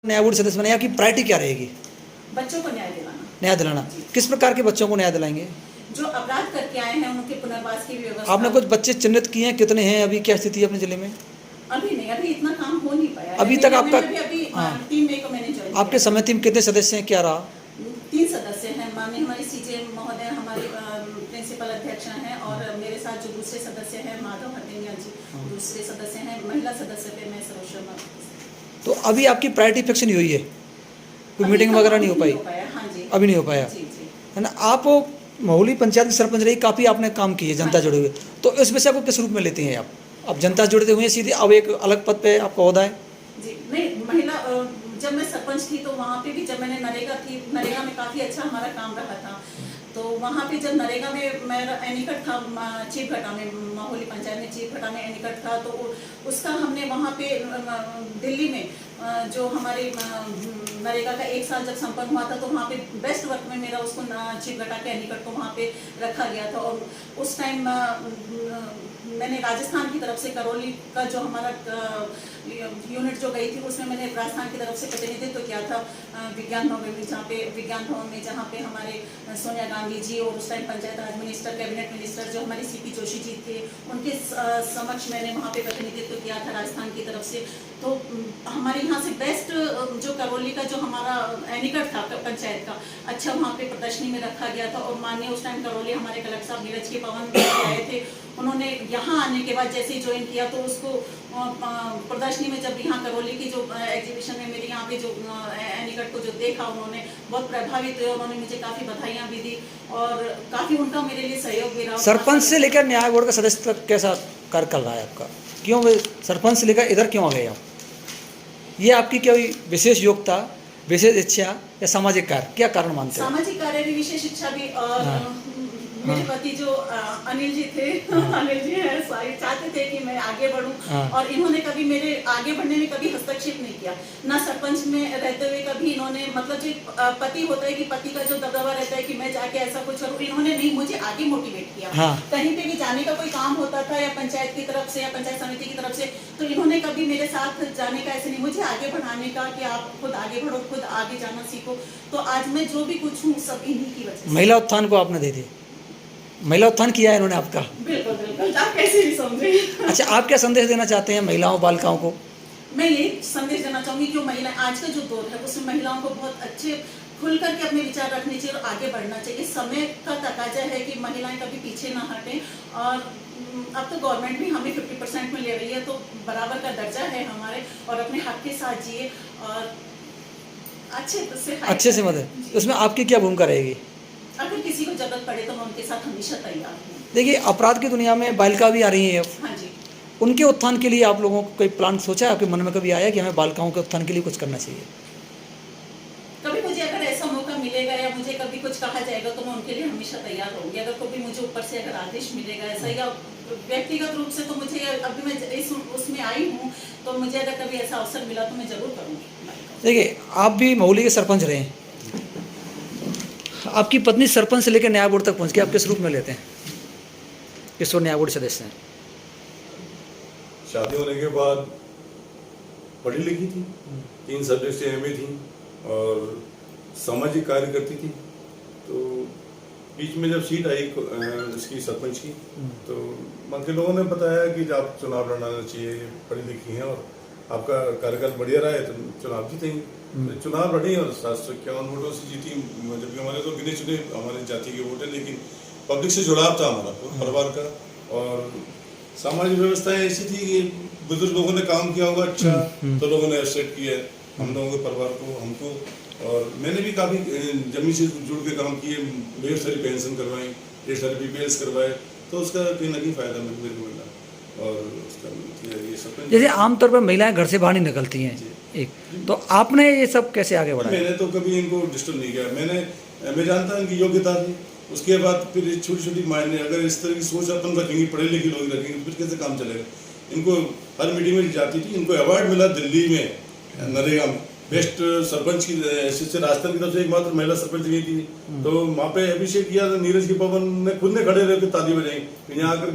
न्याय बोर्ड सदस्य बने, आपकी प्रायोरिटी क्या रहेगी? बच्चों को न्याय दिलाना। न्याय दिलाना। किस प्रकार के बच्चों को न्याय दिलाएंगे? जो अपराध करके आए हैं उनके पुनर्वास की भी व्यवस्था। आपने कुछ बच्चे चिन्हित किए हैं, कितने हैं अभी, क्या स्थिति है अपने जिले में? अभी नहीं, अभी इतना काम हो नहीं पाया। अभी तक आपका अभी हाँ। 3 मई को मैंने ज्वाइन आपके समिति में कितने सदस्य हैं, क्या रहा? 3 सदस्य हैं। माननीय हमारे सीजे महोदय हमारे प्रिंसिपल अध्यक्ष हैं और मेरे साथ जो दूसरे सदस्य हैं माधव हरदिनिया जी दूसरे सदस्य हैं। महिला सदस्य पे मैं सरोज शर्मा। तो अभी आपकी प्रायोरिटी फिक्स नहीं हुई है, कोई मीटिंग वगैरह नहीं हो पाई? हाँ जी, अभी नहीं हो पाया है ना। आप महुली पंचायत के सरपंच रही, काफ़ी आपने काम किए, जनता जुड़े हुए, तो इस विषय को किस रूप में लेती हैं आप? अब जनता जुड़ते हुए सीधे अब एक अलग पद पे आपका ओहदा है जी। नहीं, महिला जब मैं सरपंच थी तो वहाँ पे भी जब मैंने नरेगा में काफ़ी अच्छा हमारा काम रहा था। तो वहाँ पे जब नरेगा में मेरा एनिकट था चीफ घटा में, माहौली पंचायत में चीफ घटा में एनिकट था, तो उसका हमने वहाँ पे दिल्ली में जो हमारे नरेगा का 1 साल जब संपन्न हुआ था तो वहाँ पे बेस्ट वर्क में मेरा उसको चीफ घटा के एनिकट को वहाँ पे रखा गया था। और उस टाइम मैंने राजस्थान की तरफ से करौली का जो हमारा यूनिट जो गई थी उसमें मैंने राजस्थान की तरफ से प्रतिनिधित्व किया था विज्ञान भवन में, जहाँ पे हमारे सोनिया गांधी जी और उस टाइम पंचायत राज मिनिस्टर, कैबिनेट मिनिस्टर जो हमारी सीपी जोशी जी थे, उनके समक्ष मैंने वहाँ पे प्रतिनिधित्व किया था राजस्थान की तरफ से। तो हमारे यहाँ से बेस्ट जो करौली का जो हमारा एनिकट था पंचायत का, अच्छा वहाँ पे प्रदर्शनी में रखा गया था। और माननीय उस टाइम करौली हमारे कलेक्टर साहब नीरज के पवन आए थे, उन्होंने यहाँ आने के बाद जैसे ही ज्वाइन किया तो उसको प्रदर्शनी में जब यहाँ करौली की जो एग्जीबिशन में मेरे यहाँ पे जो एनिकट को जो देखा, उन्होंने बहुत प्रभावित हुए। उन्होंने मुझे काफ़ी बधाइयाँ भी दी और काफ़ी उनका मेरे लिए सहयोग भी रहा। सरपंच से लेकर न्याय बोर्ड का सदस्य तक कैसा कार्य कर रहा है आपका? क्यों सरपंच से लेकर इधर क्यों आ गए आप? ये आपकी कोई विशेष योग्यता, विशेष इच्छा या सामाजिक कार्य, क्या कारण मानते हैं? सामाजिक कार्य भी, विशेष इच्छा भी। और मेरे पति जो अनिल जी थे, अनिल जी है चाहते थे कि मैं आगे बढ़ूं और इन्होंने कभी मेरे आगे बढ़ने में कभी हस्तक्षेप नहीं किया। ना सरपंच में रहते हुए कभी इन्होंने, मतलब जो पति होता है कि पति का जो दबदबा रहता है कि मैं जाके ऐसा कुछ करूं, इन्होंने नहीं, मुझे आगे मोटिवेट किया। कहीं पे भी जाने का कोई काम होता था या पंचायत की तरफ से या पंचायत समिति की तरफ से, तो इन्होंने कभी मेरे साथ जाने का ऐसे नहीं, मुझे आगे बढ़ाने का कि आप खुद आगे बढ़ो, खुद आगे जाना सीखो। तो आज मैं जो भी कुछ हूँ सब इन्हीं की वजह से। महिला उत्थान को आपने दे दी, महिला उत्थान किया है इन्होंने आपका। बिल्कुल बिल्कुल, आप कैसे भी समझे। अच्छा, आप क्या संदेश देना चाहते हैं महिलाओं बालिकाओं को? मैं ये संदेश देना चाहूँगी कि महिला आज का जो दौर है उसमें महिलाओं को बहुत अच्छे खुल करके अपने विचार रखने चाहिए और आगे बढ़ना चाहिए। समय का तकाजा है कि महिलाएं कभी पीछे ना हटें। और अब तो गवर्नमेंट भी हमें 50% में ले रही है, तो बराबर का दर्जा है हमारे, और अपने हक के साथ जिए और अच्छे से मदद। उसमें आपकी क्या भूमिका रहेगी? अगर किसी को जरूरत पड़े तो मैं उनके साथ हमेशा तैयार हूँ। देखिए, अपराध की दुनिया में बालिका भी आ रही है। हाँ जी। उनके उत्थान के लिए आप लोगों को कोई प्लान सोचा है? आपके मन में कभी आया कि हमें बालिकाओं के उत्थान के लिए कुछ करना चाहिए? कभी मुझे अगर ऐसा मौका मिलेगा या मुझे कभी कुछ कहा जाएगा तो मैं उनके लिए हमेशा तैयार होंगी। अगर कभी मुझे ऊपर से अगर आदेश मिलेगा ऐसा, या व्यक्तिगत रूप से, तो मुझे अभी मैं इस उसमें आई हूँ, तो मुझे अगर कभी ऐसा अवसर मिला तो मैं जरूर करूँगी। देखिए, आप भी महुली के सरपंच रहे हैं, आपकी पत्नी सरपंच से लेकर न्याय बोर्ड तक पहुँच के आप किस रूप में लेते हैं? किस न्याय बोर्ड सदस्य हैं? शादी होने के बाद पढ़ी लिखी थी, 3 सब्जेक्ट से एमए थी और सामाजिक कार्य करती थी। तो बीच में जब सीट आई इसकी सरपंच की, तो मंत्री लोगों ने बताया कि आप चुनाव लड़ना चाहिए, पढ़ी लिखी हैं और आपका कार्यकाल बढ़िया रहा है तो चुनाव जीतेंगे। तो चुनाव लड़ी और 751 वोटों से जीती, जबकि हमारे तो गिने चुने हमारी जाति के वोट है, लेकिन पब्लिक से जुड़ाव था हमारा परिवार का। और सामाजिक व्यवस्थाएं ऐसी थी कि बुजुर्ग लोगों ने काम किया होगा अच्छा, तो लोगों ने एक्सेप्ट किया हम लोगों के परिवार को, हमको। और मैंने भी काफ़ी जमीन से जुड़ के काम किए, ढेर सारी पेंशन करवाई, ढेर सारे बीपीएल्स करवाए, तो उसका कहीं ना कहीं फायदा मेरे को मिला। और उसका ये सब, जैसे आमतौर पर महिलाएं घर से बाहर नहीं निकलती हैं, एक तो आपने ये सब कैसे आगे बढ़ाया? मैंने तो कभी इनको डिस्टर्ब नहीं किया। मैं जानता हूँ कि योग्यता थी, उसके बाद फिर छोटी छोटी मायने, अगर इस तरह की सोच अपन रखेंगे, पढ़े लिखे लोग रखेंगे, तो फिर कैसे काम चलेगा? इनको हर मीटिंग में जाती थी, इनको अवार्ड मिला दिल्ली में नरेगा में, बेस्ट सरपंच की राजस्थान की तरफ से एकमात्र महिला सरपंच गई थी। तो वहाँ पे अभिषेक किया, नीरज के पवन ने खुद ने खड़े रहे ताली बजाई, यहाँ आकर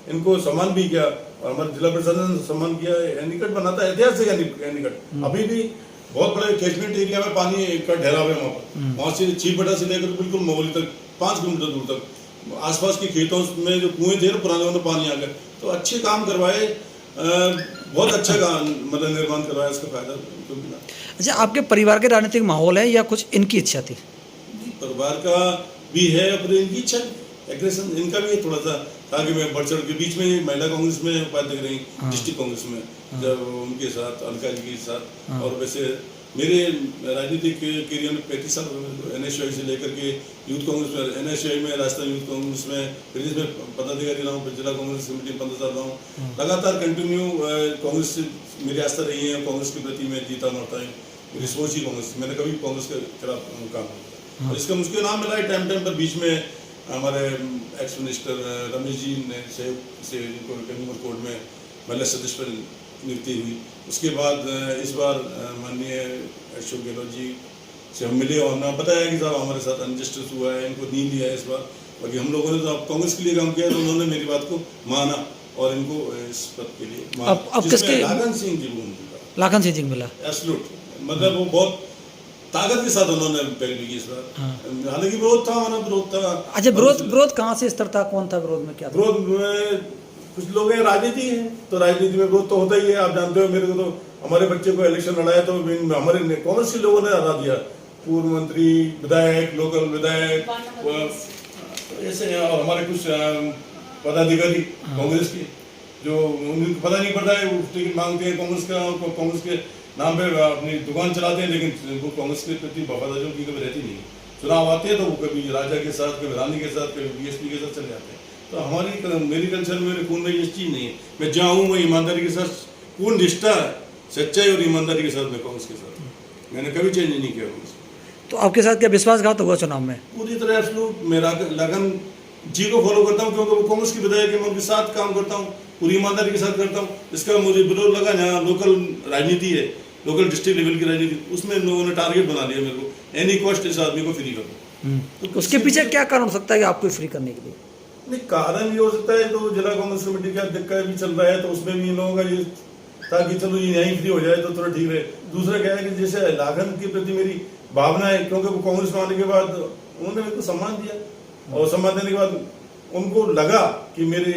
इनको सम्मान भी किया और हमारे जिला प्रशासन ने सम्मान किया। एनिकट बना था, ऐतिहासिक एनिकट। अभी भी बहुत बड़े कैचमेंट एरिया में पानी का ठहराव है वहाँ से चीपटा से लेकर बिल्कुल मोहली तक 5 किलोमीटर दूर तक आसपास के खेतों में जो कुएं थे ना पुराने उनमें पानी आ गया। तो अच्छे काम करवाए, बहुत अच्छा काम मतलब निर्माण करवाया, इसका फायदा उनको मिला। अच्छा, आपके परिवार के राजनीतिक माहौल है या कुछ इनकी इच्छा थी? परिवार का भी है और इनकी इच्छा एग्रेशन इनका भी है थोड़ा सा, ताकि मैं बढ़ चढ़ के बीच में महिला कांग्रेस में उपाध्यक्ष रही, डिस्ट्रिक्ट कांग्रेस में जब उनके साथ अलका जी के साथ। और वैसे मेरे राजनीतिक करियर में 35 साल NSUI से लेकर के यूथ कांग्रेस में, NSUI में, राजस्थान यूथ कांग्रेस में, प्रदेश में पदाधिकारी रहा हूँ, जिला कांग्रेस कमेटी में 15 साल रहा हूँ। लगातार कंटिन्यू कांग्रेस से मेरी आस्था रही है, कांग्रेस के प्रति मैं जीता मरता है, मेरी सोच ही कांग्रेस, मैंने कभी कांग्रेस के खिलाफ काम नहीं किया। और इसका मुझे नाम मिला है टाइम पर। बीच में हमारे एक्स मिनिस्टर रमेश जी ने से कंज्यूमर कोर्ट में महिला सदस्य पर नियुक्ति हुई। उसके बाद इस बार माननीय अशोक गहलोत जी से हम मिले और हमें बताया कि साहब हमारे साथ अनजस्टिस हुआ है, इनको नींद लिया है इस बार। बाकी हम लोगों ने तो कांग्रेस के लिए काम किया, तो उन्होंने मेरी बात को माना और इनको इस पद के लिए माना। अब किसके? लाखन सिंह जी को मिला। लाखन सिंह जी को मिला, एब्सोल्यूट, मतलब वो बहुत ताकत के साथ उन्होंने पैरवी की इस बार। हालांकि विरोध था, हमारा विरोध था। अच्छा, विरोध कहाँ से स्तर था, कौन था विरोध में, क्या था? विरोध में कुछ लोग हैं, राजनीति है तो राजनीति में विरोध तो होता ही है। आप जानते हो, मेरे को तो हमारे बच्चे को इलेक्शन लड़ाया तो हमारे कांग्रेस के लोगों ने हरा दिया, पूर्व मंत्री, विधायक, लोकल विधायक, ऐसे हमारे कुछ पदाधिकारी कांग्रेस के जो उनको पता नहीं पड़ता है, वो टिकट मांगते हैं कांग्रेस का, कांग्रेस के नाम पे अपनी दुकान चलाते हैं, लेकिन वो कांग्रेस के प्रति वफादारी उनकी कभी रहती नहीं। चुनाव आते हैं तो वो कभी राजा के साथ, कभी रानी के साथ, कभी BSP के साथ चले जाते हैं। तो मेरी कल्चर में, मेरे खून में ये चीज़ नहीं है। मैं जहाँ हूँ मैं ईमानदारी के साथ, पूर्ण निष्ठा, सच्चाई और ईमानदारी के साथ मैं कांग्रेस के साथ, मैंने कभी चेंज नहीं किया कांग्रेस। तो आपके साथ क्या विश्वासघात हुआ चुनाव में? पूरी तरह एब्सोल्यूट। मेरा लगन जी को फॉलो करता हूँ, क्योंकि वो कांग्रेस की विधायक है, मैं उनके साथ काम करता हूँ, पूरी ईमानदारी के साथ करता हूँ। इसका मुझे विरोध लगा जहाँ लोकल राजनीति है, लोकल डिस्ट्रिक्ट लेवल की राजनीति, उसमें लोगों ने टारगेट बना लिया मेरे को, एनी कॉस्ट इस आदमी को फ्री करो। तो उसके पीछे क्या कारण हो सकता है कि आपको फ्री करने के लिए? नहीं, कारण ये हो सकता है तो जिला कांग्रेस कमेटी का अध्यक्ष का भी चल रहा है, तो उसमें भी इन लोगों का ये ताकि चलो ये यहीं फ्री हो जाए तो थोड़ा ठीक रहे। दूसरा क्या है कि जैसे लाखन के प्रति मेरी भावना है, क्योंकि वो कांग्रेस में आने के बाद उन्होंने मेरे को सम्मान दिया और सम्मान देने के बाद उनको लगा कि मेरे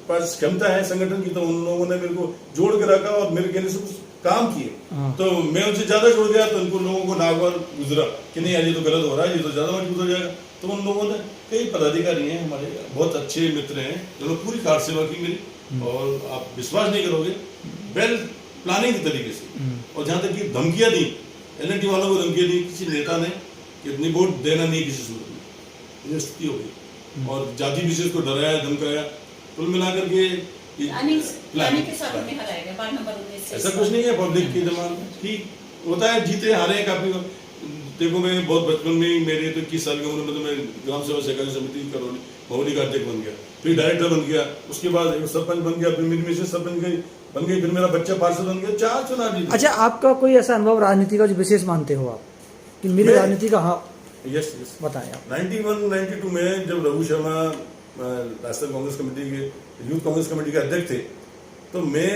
पास क्षमता है संगठन की, तो उन लोगों ने मेरे को जोड़ के रखा और मेरे कहने से कुछ काम किए। तो मैं उनसे ज्यादा जुड़ गया, तो उनको लोगों को नागवार गुजरा कि नहीं यार ये तो गलत हो रहा है, ये तो ज्यादा मजबूत हो जाएगा। तो उन लोगों ने, कई पदाधिकारी हैं हमारे, बहुत अच्छे मित्र हैं, जिन्होंने पूरी कार सेवा की मेरी, और आप विश्वास नहीं करोगे, वेल प्लानिंग के तरीके से। और जहाँ तक कि धमकियाँ दी, LNT वालों को धमकियाँ दी किसी नेता ने कि इतनी वोट देना नहीं किसी सूरत में, ये स्थिति हो गई। और जाति विशेष को डराया, धमकाया, कुल मिलाकर के ऐसा कुछ नहीं है। पब्लिक के जमान ठीक होता है, जीते हारे काफी। देखो मैं बहुत बचपन में ही, मेरे तो 21 साल की उम्र में तो मैं ग्राम सेवा सहकारी समिति करौली महुली का अध्यक्ष बन गया, फिर डायरेक्टर बन गया, उसके बाद सरपंच बन गया, फिर मेरी मिसेस सरपंच बन गई, फिर मेरा बच्चा पार्षद बन गया, 4 चुनाव जीते। अच्छा, आपका कोई ऐसा अनुभव राजनीति का जो विशेष मानते हो आप कि मेरी राजनीति का? हाँ, यस बताएं आप। 91-92 में जब रघु शर्मा राष्ट्रीय कांग्रेस कमेटी के, यूथ कांग्रेस कमेटी के अध्यक्ष थे, तो मैं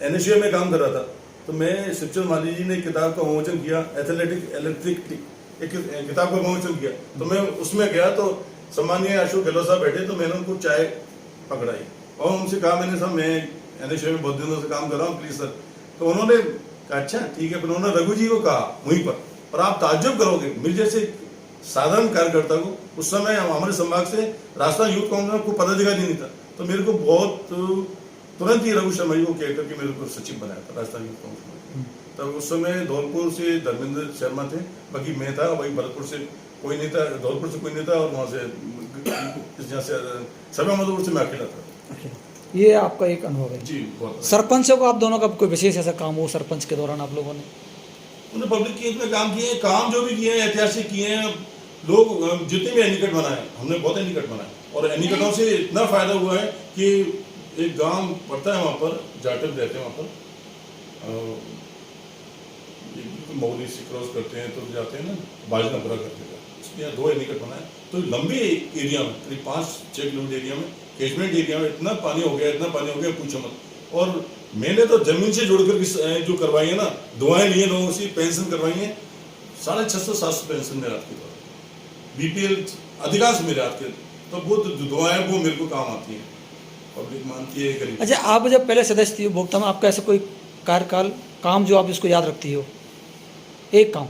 NSUI में काम कर रहा था। तो मैं शिवचंद माली जी ने किताब का विमोचन किया, एथलेटिक इलेक्ट्रिक, एक किताब का विमोचन किया। तो मैं उसमें गया तो सम्मानीय अशोक गहलोत साहब बैठे, तो मैंने उनको चाय पकड़ाई और उनसे कहा, मैंने साहब मैं NSUI में बहुत दिनों से काम कर रहा हूँ, प्लीज सर। तो उन्होंने कहा अच्छा ठीक है। फिर उन्होंने रघु जी को कहा वहीं पर, और आप ताज्जुब करोगे, मेरे जैसे साधारण कार्यकर्ता को उस समय हमारे संभाग से राजस्थान यूथ कांग्रेस को पदाधिकारी नहीं था, तो मेरे को बहुत तुरंत ही रघु शर्मा जी को कहकर के मेरे को सचिव बनाया था राजस्थान यूथ कांग्रेस। तब उस समय धौलपुर से धर्मेंद्र शर्मा थे, बाकी मैं था, वही भरतपुर से कोई नहीं था, धौलपुर से कोई नहीं था, और वहाँ से सभा मधुपुर से मैं अकेला था। ये आपका एक अनुभव है जी। बहुत सरपंचों को आप दोनों का कोई विशेष ऐसा काम हो सरपंच के दौरान आप लोगों ने? उन्होंने पब्लिक के हित में काम किए, काम जो भी किए हैं ऐतिहासिक किए हैं। लोग जितने भी एनीकट बनाए, हमने बहुत एनीकट बनाए, और एनीकटों से इतना फायदा हुआ है कि एक गांव पड़ता है वहाँ पर, जाटव रहते हैं वहाँ पर, मौली से क्रॉस करते हैं तो जाते हैं ना बाजनापुरा करते हैं, उसके यहाँ 2 एनीकट बनाए। तो लंबे एरिया में, करीब 5-6 किलोमीटर एरिया में, कैचमेंट एरिया में इतना पानी हो गया, इतना पानी हो गया पूछो मत। और मैंने तो जमीन से जोड़कर जो करवाई है ना, दुआएं लिए लोगों से, पेंशन करवाई है, 650-700 पेंशन मेरे हाथ की, बीपीएल अधिकांश मेरे हाथ के, तो वो दुआएं वो मेरे को काम आती हैं, पब्लिक मानती है गरीब। अच्छा, आप जब पहले सदस्य थी उपभोक्ता में, आपका ऐसा कोई कार्यकाल काम जो आप इसको याद रखती हो, एक काम?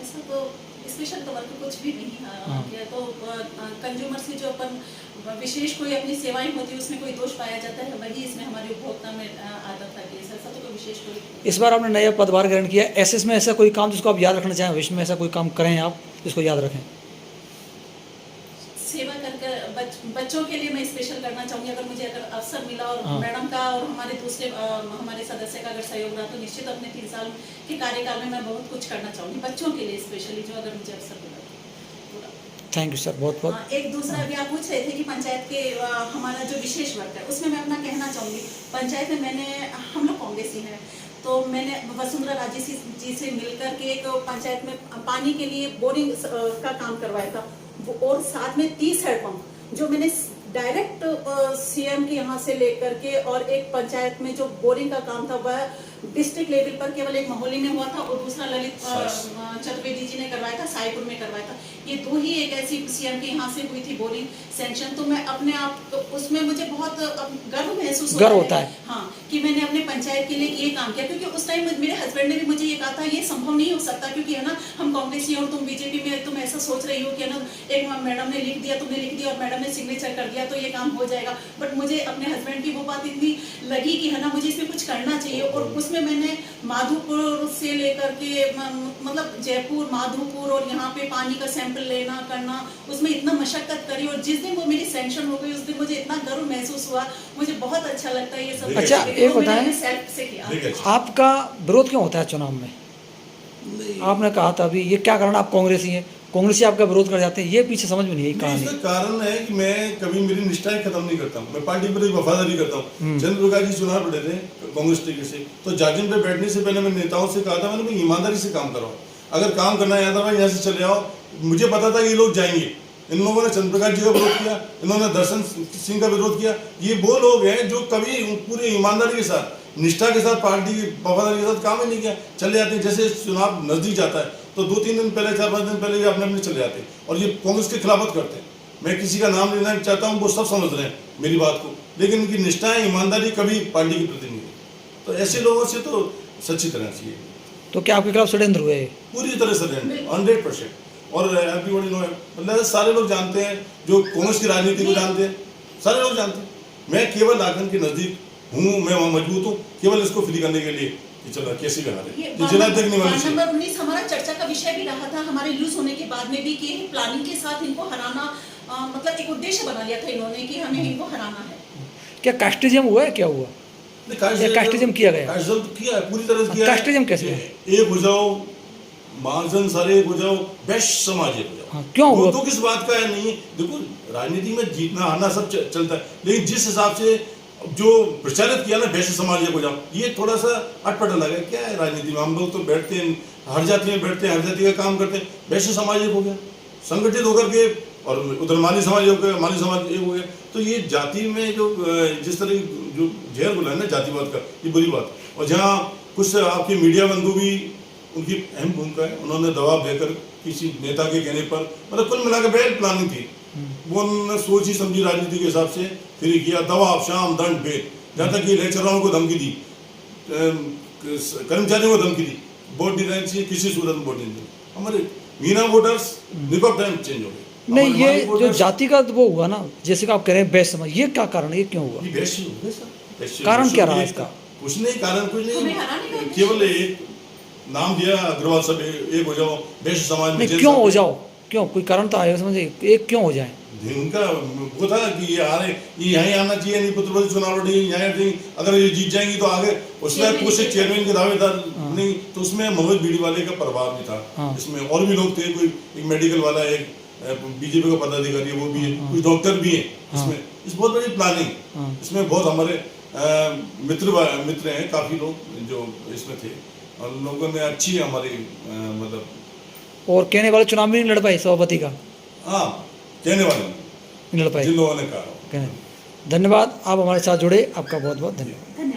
ऐसा तो स्पेशल तो वर्क कुछ भी नहीं हाँ। है, तो कंज्यूमर से जो अपन विशेष कोई अपनी सेवाएं होती है उसमें कोई दोष पाया जाता है, वही इसमें हमारे उपभोक्ता में आता था केस, ऐसा तो कोई विशेष कोई। इस बार आपने नया पदभार ग्रहण किया, ऐसे इसमें ऐसा कोई काम जिसको आप याद रखना चाहें, भविष्य में ऐसा कोई काम करें आप जिसको याद रखें? सेवा कर बच्चों के लिए मैं स्पेशल करना चाहूँगी, अगर मुझे अवसर मिला और हाँ। मैडम का और हमारे दूसरे हमारे सदस्य का अगर सहयोग रहा तो निश्चित अपने 3 साल के कार्यकाल में मैं बहुत कुछ करना चाहूँगी बच्चों के लिए स्पेशली, जो अगर मुझे अवसर मिला पूरा। थैंक यू सर, बहुत बहुत। एक दूसरा भी आप पूछ रहे थे कि पंचायत के हमारा जो विशेष वर्क है उसमें मैं अपना कहना चाहूँगी, पंचायत में हम लोग कांग्रेसी हैं, तो मैंने वसुंधरा राजे जी से मिलकर के एक पंचायत में पानी के लिए बोरिंग का काम करवाया था, और साथ में 30 हैंडपंप जो मैंने डायरेक्ट सीएम के यहाँ से लेकर के, और एक पंचायत में जो बोरिंग का काम था वह डिस्ट्रिक्ट लेवल पर केवल एक मोहल्ले में हुआ था, और दूसरा ललित चतुर्वेदी जी ने करवाया था, साईपुर में करवाया था। ये 2 ही एक ऐसी सीएम के यहाँ से हुई थी बोरिंग सैंक्शन, तो मैं अपने आप उसमें मुझे बहुत गर्व महसूस होता है। हाँ, कि मैंने अपने पंचायत के लिए ये काम किया, क्योंकि उस टाइम मेरे हस्बैंड ने भी मुझे ये कहा था ये संभव नहीं हो सकता, क्योंकि है ना हम कांग्रेसी और तुम बीजेपी में, तुम ऐसा सोच रही हो कि है ना एक मैडम ने लिख दिया, तुमने लिख दिया और मैडम ने सिग्नेचर कर दिया तो ये काम हो जाएगा। बट मुझे अपने हस्बैंड की वो बात इतनी लगी कि है ना मुझे इसमें कुछ करना चाहिए, और उसमें मैंने माधोपुर से लेकर के मतलब जयपुर, माधोपुर और यहाँ पे पानी का सैंपल लेना करना, उसमें इतना मशक्कत करी, और जिस दिन वो मेरी सैंक्शन हो गई उस दिन मुझे इतना गर्व महसूस हुआ, मुझे बहुत अच्छा लगता है ये सब। अच्छा, ये बताएं, सेल्फ से किया। आपका विरोध क्यों होता है चुनाव में? आपने कहा था अभी, ये क्या कारण, आप कांग्रेसी हैं, कांग्रेसी आपका विरोध कर जाते हैं, ये पीछे समझ में नहीं आई कहानी। इसका कारण है कि मैं कभी मेरी निष्ठाएं खत्म नहीं करता हूँ, मैं पार्टी पर वफादारी करता हूँ। चंद्र प्रकाश जी चुनाव लड़े थे कांग्रेस टिकट से, तो जाजिम पे बैठने से पहले मैंने नेताओं से कहा था, मैंने भाई ईमानदारी से काम कराओ, अगर काम करना है भाई यहाँ से चले आओ। मुझे पता था ये लोग जाएंगे, इन लोगों ने चंद्र प्रकाश जी का विरोध किया, इन्होंने दर्शन सिंह का विरोध किया। ये वो लोग हैं जो कभी पूरी ईमानदारी के साथ, निष्ठा के साथ, पार्टी की वफादारी के साथ काम ही नहीं किया, चले जाते हैं। जैसे चुनाव नजदीक जाता है तो 2-3 दिन पहले, 4-5 दिन पहले ये अपने अपने चले जाते हैं, और ये कांग्रेस के खिलाफत करते हैं। मैं किसी का नाम लेना चाहता हूँ, वो सब समझ रहे हैं मेरी बात को, लेकिन इनकी निष्ठाएं, ईमानदारी कभी पार्टी के प्रति नहीं है। तो ऐसे लोगों से तो सच्ची तरह चाहिए। तो क्या आपके खिलाफ षड्यंत्र हुए? पूरी तरह से 100%। और एवरीबॉडी नो है, मतलब सारे लोग जानते हैं, जो कांग्रेस की राजनीति को जानते हैं, सारे लोग जानते हैं। मैं केवल लाखन के नजदीक हूँ, मैं वहाँ मजबूत हूँ, केवल इसको फ्री करने के लिए कि चलो कैसे भी हारे जिला तक नहीं वाली। नंबर 19 हमारा चर्चा का विषय भी रहा था हमारे लूज होने के बाद में भी, कि प्लानिंग के साथ इनको हराना, मतलब एक उद्देश्य बना लिया था इन्होंने कि हमें इनको हराना है। क्या कास्टिज्म हुआ है, क्या हुआ? कास्टिज्म किया गया? कास्टिज्म तो किया है, पूरी तरह से किया है। कास्टिज्म कैसे? एक हो जाओ, महाजन सारे एक हो जाओ, बेस्ट समाज एक हो जाओ। क्यों हुआ? तो किस बात का है नहीं। देखो राजनीति में जीतना हारना सब चलता है, लेकिन जिस हिसाब से जो प्रचारित किया ना वैसे समाज को जाओ, ये थोड़ा सा अटपटा लगा। क्या है राजनीति में, हम लोग तो बैठते हैं हर जाति में, बैठते हैं हर जाति का काम करते हैं, वैसे समाज एक हो गया संगठित होकर के, और उधर माली समाज हो गया, माली समाज एक हो गया। तो ये जाति में जो जिस तरह जो जहर बोला है ना जातिवाद का, ये बुरी बात। और जहाँ कुछ आपके मीडिया बंधु भी, उनकी अहम भूमिका है, उन्होंने दबाव देकर किसी नेता के कहने पर, मतलब कुल मिलाकर वेल प्लानिंग थी, वो उन्होंने सोची समझी राजनीति के हिसाब से फिर किया, दबाव, शाम, दंड, भेद, जहाँ तक ये लेक्चरारों को धमकी दी, कर्मचारियों को धमकी दी, वोट देना चाहिए, किसी सूरत में वोट नहीं दी। हमारे मीना वोटर्स निकट टाइम चेंज हो गए। नहीं, ये जो जाति का वो हुआ ना, जैसे कि आप कह रहे हैं बेस्ट समाज, ये क्या कारण है, ये क्यों हुआ? कारण क्या रहा इसका? कुछ नहीं, कारण कुछ नहीं, केवल एक नाम दिया अग्रवाल सब एक हो जाओ, बेस्ट समाज में। क्यों हो जाओ, क्यों? कोई कारण तो आएगा, समझे, एक क्यों हो जाए? उनका वो था कि ये आ रहे, ये यहीं आना चाहिए, नहीं पुत्रवती चुनाव लड़ी यहाँ, अगर ये जीत जाएंगी तो आगे। उसमें कुछ चेयरमैन के दावेदार नहीं, तो उसमें मनोज बीड़ी वाले का प्रभाव भी था। इसमें और भी लोग थे, कोई एक मेडिकल वाला, एक बीजेपी का पदाधिकारी है, वो भी है, कुछ डॉक्टर भी है इसमें। इस बहुत बड़ी प्लानिंग, इसमें बहुत हमारे मित्र हैं, काफी लोग जो इसमें थे, और लोगों ने अच्छी हमारी मतलब। और कहने वाले चुनाव भी नहीं लड़ पाए सभापति का? हाँ, कहने वाले नहीं लड़ पाए, जिन लोगों ने कहा। धन्यवाद, आप हमारे साथ जुड़े, आपका बहुत बहुत धन्यवाद।